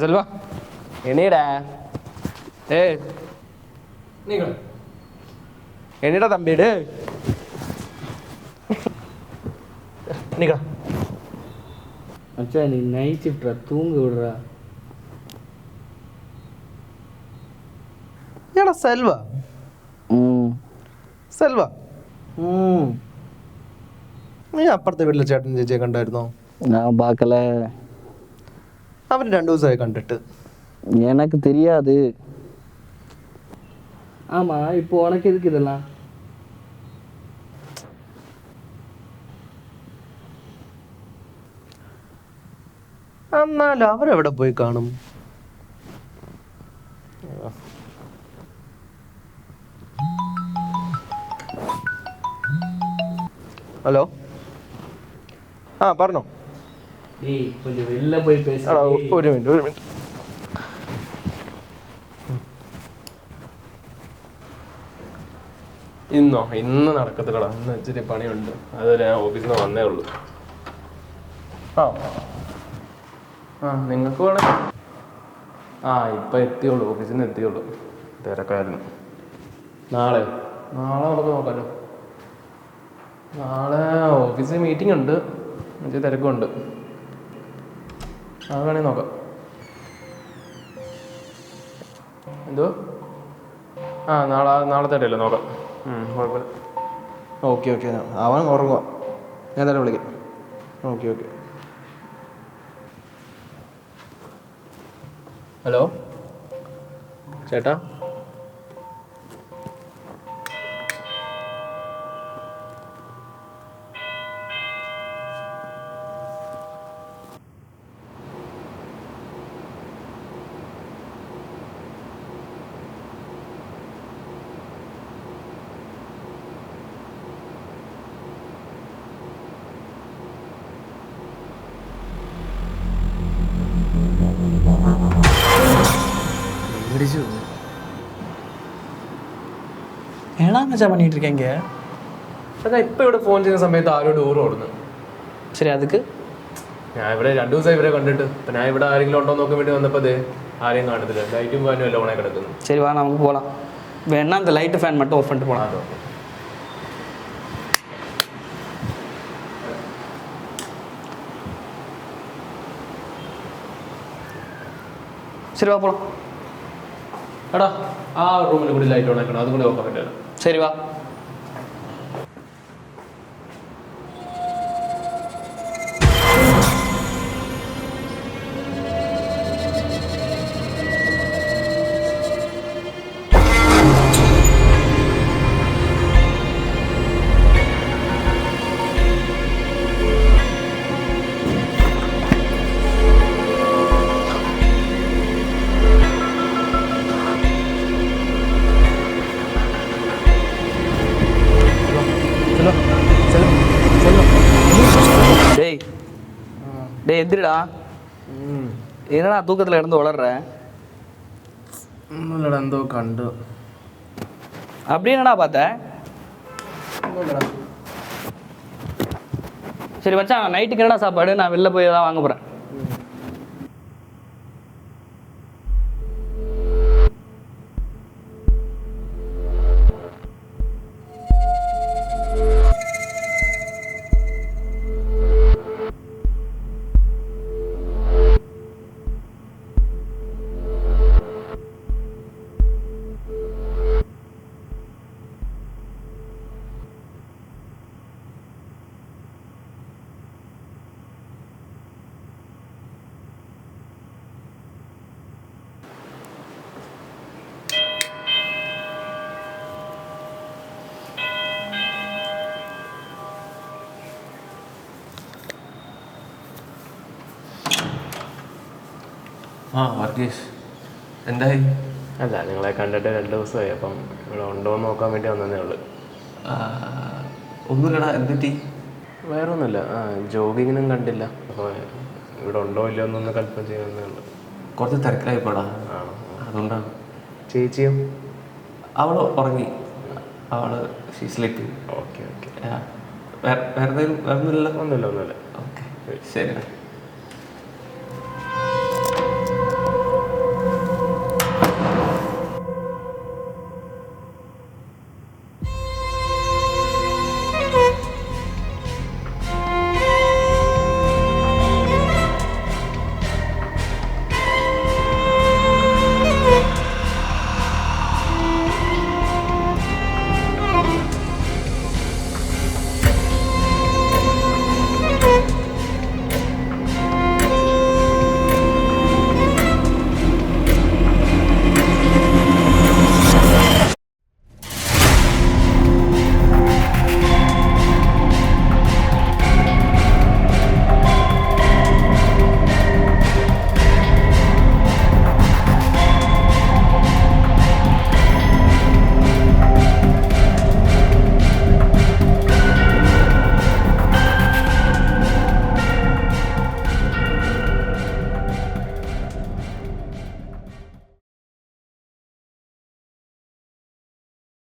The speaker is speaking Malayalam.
செல்வா என்னடா ஏய் என்னடா தம்பிடு நிக்கா மச்சான் நீ நைட் ஷிஃப்ட்ரா, தூங்க விடுறா. ஏடா செல்வா സെൽവ നീ അപ്പുറത്തെ വീട്ടിലെ ചേട്ടൻ ചേച്ചിയെ കണ്ടായിരുന്നോ? ഞാൻ பார்க்கல. അവർ 2 ദിവസമായി കണ്ടിട്ട്. எனக்கு தெரியாது. ஆமா, இப்போ உனக்கு எதுக்கு இதெல்லாம்? എന്നാലും അവരെവിടെ പോയി കാണും? ഹലോ, ആ പറഞ്ഞോ. வெளில போய் பேச. ഒരു മിനിറ്റ്. ഇന്ന് നടക്കത്തില്ലടാ, ഇന്ന് ഇച്ചിരി പണിയുണ്ട്. അതുവരെ ഞാൻ ഓഫീസിൽ നിന്ന് വന്നേ ഉള്ളൂ. ആ നിങ്ങൾക്ക് വേണേ ഇപ്പം എത്തിയുള്ളൂ, ഓഫീസിൽ നിന്ന് എത്തിയുള്ളൂ. തിരക്കായിരുന്നു. നാളെ നമുക്ക് നോക്കാമല്ലോ. നാളെ ഓഫീസിൽ മീറ്റിംഗ് ഉണ്ട്, ഇച്ചിരി തിരക്കുണ്ട്. അത് വേണമെങ്കിൽ നോക്കാം. എന്തോ നാളത്തെ ഇടയില്ല, നോക്കാം. കുഴപ്പമില്ല. ഓക്കെ അവൻ ഉറങ്ങുക, ഞാൻ തന്നെ വിളിക്കാം. ഓക്കെ. ഹലോ ചേട്ടാ, ஏன்னா மச்சான் பண்ணிட்டு இருக்கீங்க? അതാ ഇപ്പം ഇവിടെ ഫോൺ ചെയ്യുന്ന സമയത്ത് ആരോ ഡോർ ഓടുന്നു. ശരി, അതുക്ക് ഞാൻ ഇവിടെ 2 ദിവസമായി ഇവരെ കണ്ടിട്ട്. അപ്പം ഞാൻ ഇവിടെ ആരെങ്കിലും ഉണ്ടോ നോക്കാൻ വേണ്ടി വന്നപ്പോൾ അത് ആരെയും കാണത്തില്ല. ലൈറ്റും ഫാനും എല്ലാം ഓണായി കിടക്കുന്നു. சரி வா, நமக்கு போகலாம். வேணா அந்த லைட்டு ஃபேன் மட்டும் ஆஃப் பண்ணிட்டு போகலாம். சரி வா போகலாம். എടാ, ആ റൂമിൽ കൂടി ലൈറ്റ് ഓണാക്കണം, അതും കൂടി നോക്കാൻ പറ്റില്ല. சரி வா. டேய் எந்திரிடா. என்னடா தூக்கத்தில் இருந்து வளர்ற? ഒന്നുമില്ലടാ, എന്തോ കണ്ടു. அப்படி என்னடா பார்த்த? சரி மச்சான், நைட்டுக்கு என்னடா சாப்பாடு? நான் வெளில போய் தான் வாங்க போகிறேன். വർഗീഷ് എന്തായി? അല്ല, നിങ്ങളെ കണ്ടിട്ട് 2 ദിവസമായി. അപ്പം ഇവിടെ ഉണ്ടോ എന്ന് നോക്കാൻ വേണ്ടി വന്നതേ ഉള്ളൂ. ഒന്നുമില്ലടാ, എന്തുപറ്റി? വേറെ ഒന്നുമില്ല. ജോഗിങ്ങിനും കണ്ടില്ല. അപ്പോൾ ഇവിടെ ഉണ്ടോ ഇല്ലയോ എന്നൊന്ന് കൺഫേം ചെയ്യുന്നുണ്ട്. കുറച്ച് തിരക്കിലായിപ്പോടാ, അതുകൊണ്ടാണ്. ചേച്ചിയോ? അവൾ ഉറങ്ങി, അവള് സ്ലീപ്പിംഗ്. Okay okay. വേറെ എന്തെങ്കിലും? വേറെ ഒന്നുമില്ലല്ലോ? ഒന്നുമില്ല. ഓക്കെ, ശരി.